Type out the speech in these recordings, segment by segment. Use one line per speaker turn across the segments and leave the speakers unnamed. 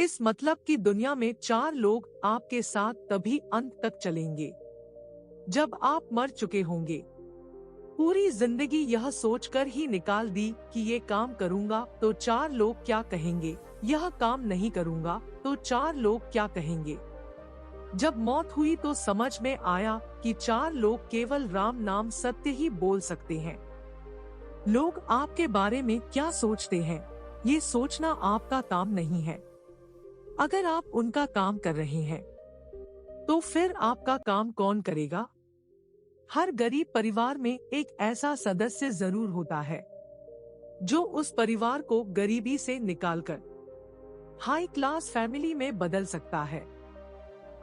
इस मतलब की दुनिया में 4 लोग आपके साथ तभी अंत तक चलेंगे जब आप मर चुके होंगे। पूरी जिंदगी यह सोचकर ही निकाल दी कि ये काम करूँगा तो 4 लोग क्या कहेंगे, यह काम नहीं करूँगा तो 4 लोग क्या कहेंगे। जब मौत हुई तो समझ में आया कि 4 लोग केवल राम नाम सत्य ही बोल सकते हैं। लोग आपके बारे में क्या सोचते हैं, ये सोचना आपका काम नहीं है। अगर आप उनका काम कर रहे हैं तो फिर आपका काम कौन करेगा? हर गरीब परिवार में एक ऐसा सदस्य जरूर होता है जो उस परिवार को गरीबी से निकालकर हाई क्लास फैमिली में बदल सकता है।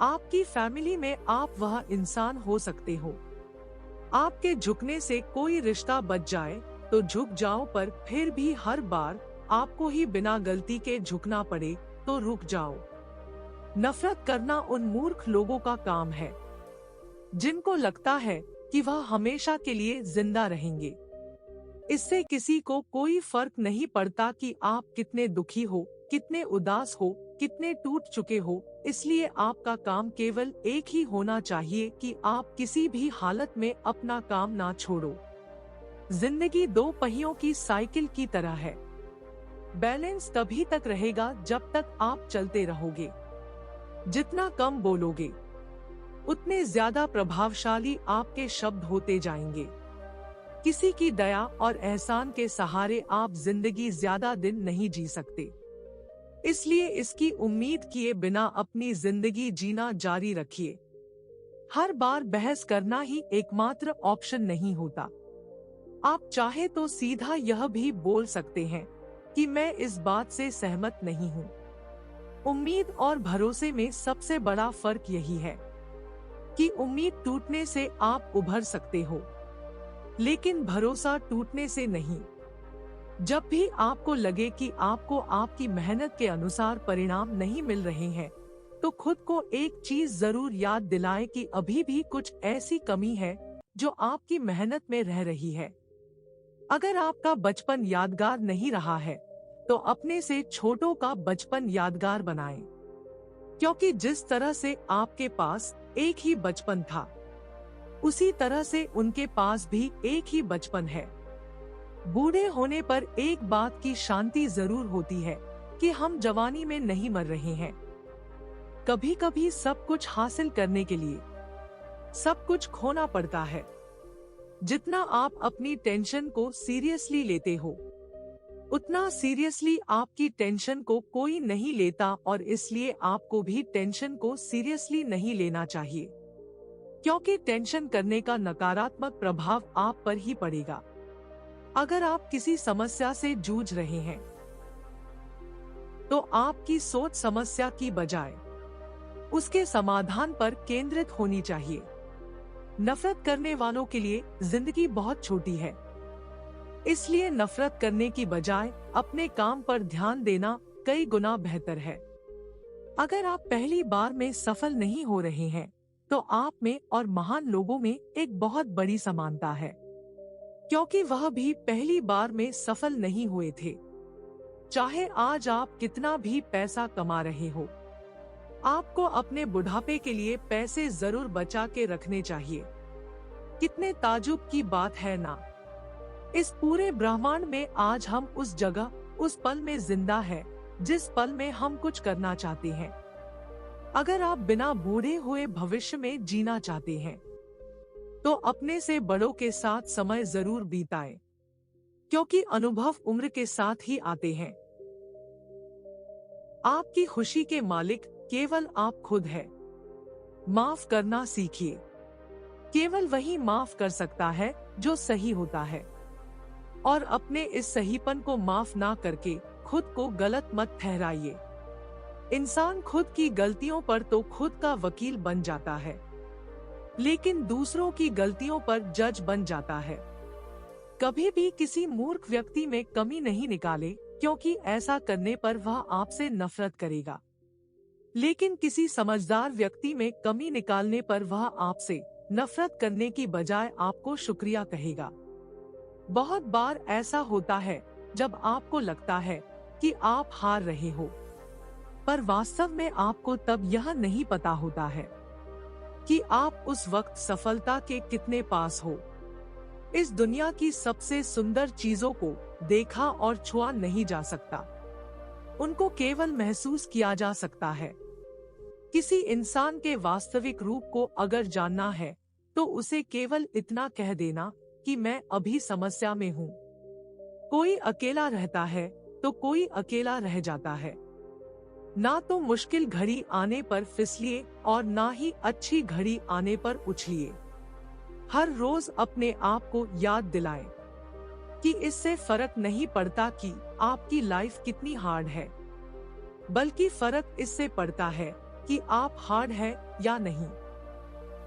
आपकी फैमिली में आप वह इंसान हो सकते हो। आपके झुकने से कोई रिश्ता बच जाए तो झुक जाओ, पर फिर भी हर बार आपको ही बिना गलती के झुकना पड़े तो रुक जाओ। नफरत करना उन मूर्ख लोगों का काम है जिनको लगता है कि वह हमेशा के लिए जिंदा रहेंगे। इससे किसी को कोई फर्क नहीं पड़ता कि आप कितने दुखी हो, कितने उदास हो, कितने टूट चुके हो। इसलिए आपका काम केवल एक ही होना चाहिए कि आप किसी भी हालत में अपना काम ना छोड़ो। जिंदगी 2 पहियों की साइकिल की तरह है। बैलेंस तभी तक रहेगा जब तक आप चलते रहोगे। जितना कम बोलोगे उतने ज्यादा प्रभावशाली आपके शब्द होते जाएंगे। किसी की दया और एहसान के सहारे आप जिंदगी ज्यादा दिन नहीं जी सकते। इसलिए इसकी उम्मीद किए बिना अपनी जिंदगी जीना जारी रखिए। हर बार बहस करना ही एकमात्र ऑप्शन नहीं होता। आप चाहे तो सीधा यह भी बोल सकते हैं कि मैं इस बात से सहमत नहीं हूँ। उम्मीद और भरोसे में सबसे बड़ा फर्क यही है कि उम्मीद टूटने से आप उभर सकते हो, लेकिन भरोसा टूटने से नहीं। जब भी आपको लगे कि आपको आपकी मेहनत के अनुसार परिणाम नहीं मिल रहे हैं, तो खुद को एक चीज जरूर याद दिलाएं कि अभी भी कुछ ऐसी कमी है जो आपकी मेहनत में रह रही है। अगर आपका बचपन यादगार नहीं रहा है तो अपने से छोटों का बचपन यादगार बनाएं, क्योंकि जिस तरह से आपके पास एक ही बचपन था, उसी तरह से उनके पास भी एक ही बचपन है। बूढ़े होने पर एक बात की शांति जरूर होती है कि हम जवानी में नहीं मर रहे हैं। कभी कभी सब कुछ हासिल करने के लिए सब कुछ खोना पड़ता है। जितना आप अपनी टेंशन को सीरियसली लेते हो, उतना सीरियसली आपकी टेंशन को कोई नहीं लेता, और इसलिए आपको भी टेंशन को सीरियसली नहीं लेना चाहिए, क्योंकि टेंशन करने का नकारात्मक प्रभाव आप पर ही पड़ेगा। अगर आप किसी समस्या से जूझ रहे हैं तो आपकी सोच समस्या की बजाय उसके समाधान पर केंद्रित होनी चाहिए। नफरत करने वालों के लिए जिंदगी बहुत छोटी है, इसलिए नफरत करने की बजाय अपने काम पर ध्यान देना कई गुना बेहतर है। अगर आप पहली बार में सफल नहीं हो रहे हैं तो आप में और महान लोगों में एक बहुत बड़ी समानता है, क्योंकि वह भी पहली बार में सफल नहीं हुए थे। चाहे आज आप कितना भी पैसा कमा रहे हो, आपको अपने बुढ़ापे के लिए पैसे जरूर बचा के रखने चाहिए। कितने ताजुब की बात है ना। इस पूरे ब्रह्मांड में आज हम उस जगह, उस पल में जिंदा है जिस पल में हम कुछ करना चाहते हैं। अगर आप बिना बूढ़े हुए भविष्य में जीना चाहते हैं तो अपने से बड़ों के साथ समय जरूर बिताएं, क्योंकि अनुभव उम्र के साथ ही आते हैं। आपकी खुशी के मालिक केवल आप खुद है। माफ करना सीखिए। केवल वही माफ कर सकता है जो सही होता है, और अपने इस सहीपन को माफ ना करके खुद को गलत मत ठहराइए। इंसान खुद की गलतियों पर तो खुद का वकील बन जाता है, लेकिन दूसरों की गलतियों पर जज बन जाता है। कभी भी किसी मूर्ख व्यक्ति में कमी नहीं निकाले, क्योंकि ऐसा करने पर वह आपसे नफरत करेगा। लेकिन किसी समझदार व्यक्ति में कमी निकालने पर वह आपसे नफरत करने की बजाय आपको शुक्रिया कहेगा। बहुत बार ऐसा होता है जब आपको लगता है कि आप हार रहे हो, पर वास्तव में आपको तब यह नहीं पता होता है कि आप उस वक्त सफलता के कितने पास हो। इस दुनिया की सबसे सुंदर चीजों को देखा और छुआ नहीं जा सकता, उनको केवल महसूस किया जा सकता है। किसी इंसान के वास्तविक रूप को अगर जानना है तो उसे केवल इतना कह देना कि मैं अभी समस्या में हूँ। कोई अकेला रहता है तो कोई अकेला रह जाता है। ना तो मुश्किल घड़ी आने पर फिसलिए और ना ही अच्छी घड़ी आने पर उछलिए। हर रोज अपने आप को याद दिलाएं कि इससे फर्क नहीं पड़ता कि आपकी लाइफ कितनी हार्ड है, बल्कि फर्क इससे पड़ता है कि आप हार्ड है या नहीं।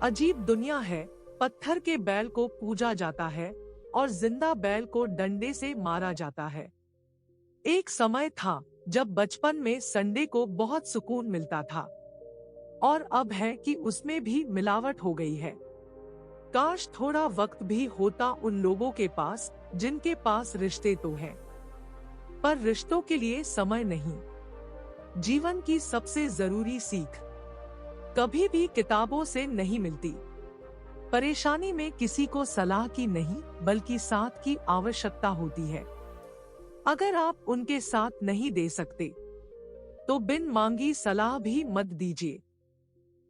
अजीब दुनिया है, पत्थर के बैल को पूजा जाता है और जिंदा बैल को डंडे से मारा जाता है। एक समय था जब बचपन में संडे को बहुत सुकून मिलता था, और अब है कि उसमें भी मिलावट हो गई है। काश थोड़ा वक्त भी होता उन लोगों के पास जिनके पास रिश्ते तो हैं, पर रिश्तों के लिए समय नहीं। जीवन की सबसे जरूरी सीख कभी भी किताबों से नहीं मिलती। परेशानी में किसी को सलाह की नहीं बल्कि साथ की आवश्यकता होती है। अगर आप उनके साथ नहीं दे सकते तो बिन मांगी सलाह भी मत दीजिए।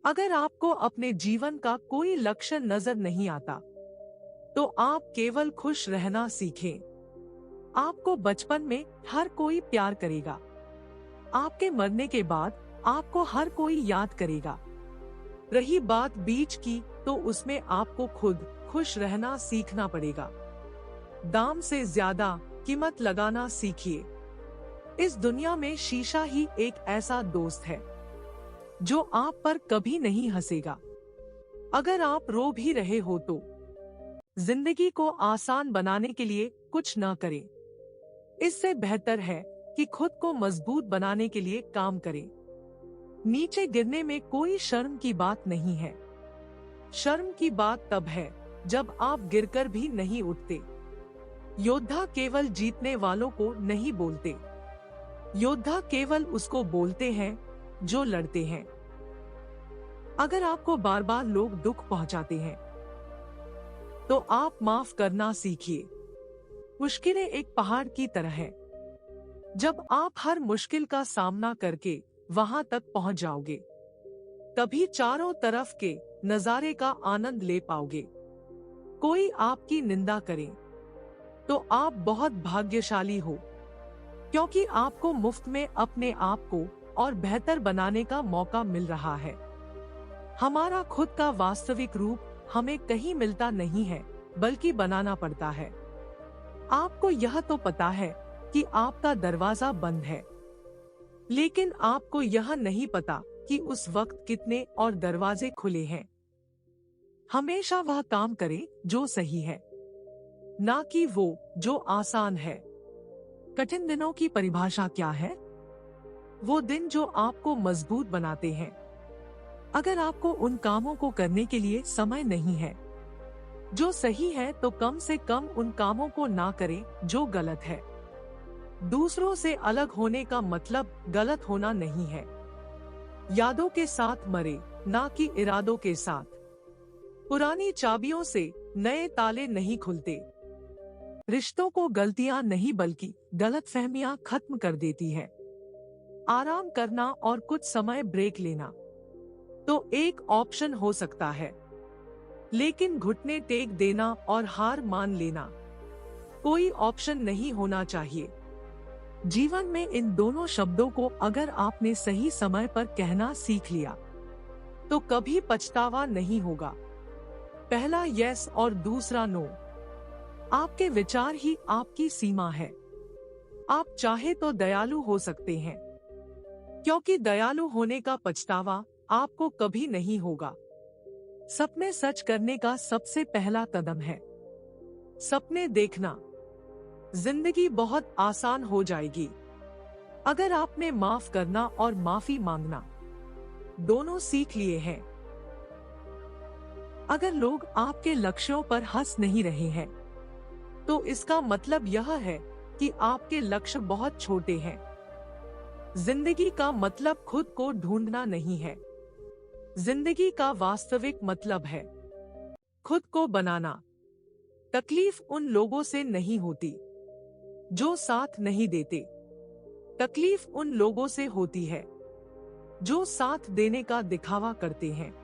अगर आपको अपने जीवन का कोई लक्ष्य नजर नहीं आता तो आप केवल खुश रहना सीखें। आपको बचपन में हर कोई प्यार करेगा, आपके मरने के बाद आपको हर कोई याद करेगा। रही बात बीच की तो उसमें आपको खुद खुश रहना सीखना पड़ेगा। दाम से ज्यादा कीमत लगाना सीखिए। इस दुनिया में शीशा ही एक ऐसा दोस्त है जो आप पर कभी नहीं हंसेगा। अगर आप रो भी रहे हो तो जिंदगी को आसान बनाने के लिए कुछ न करें। इससे बेहतर है कि खुद को मजबूत बनाने के लिए काम करें। नीचे गिरने में कोई शर्म की बात नहीं है। शर्म की बात तब है जब आप गिरकर भी नहीं उठते। योद्धा केवल जीतने वालों को नहीं बोलते, योद्धा केवल उसको बोलते हैं जो लड़ते हैं। अगर आपको बार बार लोग दुख पहुंचाते हैं तो आप माफ करना सीखिए। मुश्किलें एक पहाड़ की तरह है, जब आप हर मुश्किल का सामना करके वहां तक पहुंच जाओगे तभी चारों तरफ के नजारे का आनंद ले पाओगे। कोई आपकी निंदा करे तो आप बहुत भाग्यशाली हो, क्योंकि आपको मुफ्त में अपने आप को और बेहतर बनाने का मौका मिल रहा है। हमारा खुद का वास्तविक रूप हमें कहीं मिलता नहीं है बल्कि बनाना पड़ता है। आपको यह तो पता है कि आपका दरवाजा बंद है, लेकिन आपको यह नहीं पता कि उस वक्त कितने और दरवाजे खुले हैं। हमेशा वह काम करें जो सही है, ना कि वो जो आसान है। कठिन दिनों की परिभाषा क्या है? वो दिन जो आपको मजबूत बनाते हैं। अगर आपको उन कामों को करने के लिए समय नहीं है जो सही है तो कम से कम उन कामों को ना करें जो गलत है। दूसरों से अलग होने का मतलब गलत होना नहीं है। यादों के साथ मरे, ना कि इरादों के साथ। पुरानी चाबियों से नए ताले नहीं खुलते। रिश्तों को गलतियां नहीं बल्कि गलतफहमियां खत्म कर देती है। आराम करना और कुछ समय ब्रेक लेना तो एक ऑप्शन हो सकता है, लेकिन घुटने टेक देना और हार मान लेना कोई ऑप्शन नहीं होना चाहिए। जीवन में इन दोनों शब्दों को अगर आपने सही समय पर कहना सीख लिया तो कभी पछतावा नहीं होगा। पहला यस और दूसरा नो। आपके विचार ही आपकी सीमा है। आप चाहे तो दयालु हो सकते हैं, क्योंकि दयालु होने का पछतावा आपको कभी नहीं होगा। सपने सच करने का सबसे पहला कदम है सपने देखना। जिंदगी बहुत आसान हो जाएगी अगर आपने माफ करना और माफी मांगना दोनों सीख लिए हैं। अगर लोग आपके लक्ष्यों पर हंस नहीं रहे हैं तो इसका मतलब यह है कि आपके लक्ष्य बहुत छोटे हैं। जिंदगी का मतलब खुद को ढूंढना नहीं है। जिंदगी का वास्तविक मतलब है खुद को बनाना। तकलीफ उन लोगों से नहीं होती जो साथ नहीं देते। तकलीफ उन लोगों से होती है जो साथ देने का दिखावा करते हैं।